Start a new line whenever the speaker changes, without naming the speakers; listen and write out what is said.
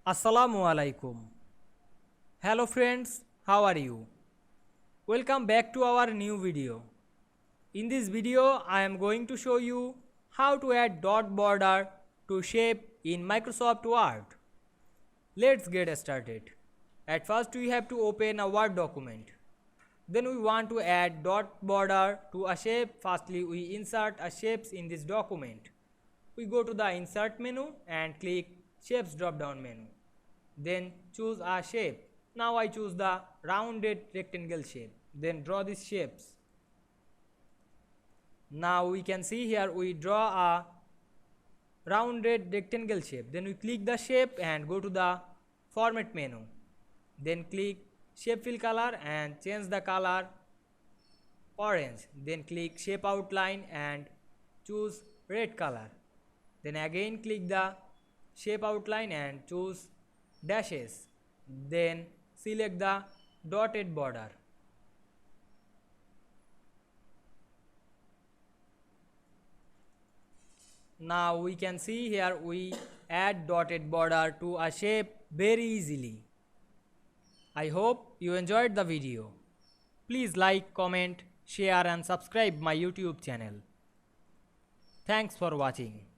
Assalamu Walaikum. Hello friends, how are you? Welcome back to our new video. In this video, I am going to show you how to add dot border to shape in Microsoft Word. Let's get started. At first, we have to open a Word document. Then we want to add dot border to a shape. Firstly, we insert a shapes in this document. We go to the insert menu and click shapes drop down menu. Then choose a shape. Now I choose the rounded rectangle shape. Then draw these shapes. Now we can see here we draw a rounded rectangle shape. Then we click the shape and go to the format menu. Then click shape fill color and change the color orange. Then click shape outline and choose red color. Then again click the shape outline and choose dashes. Then select the dotted border. Now we can see here we add dotted border to a shape very easily. I hope you enjoyed the video. Please like, comment, share and subscribe my YouTube channel. Thanks for watching.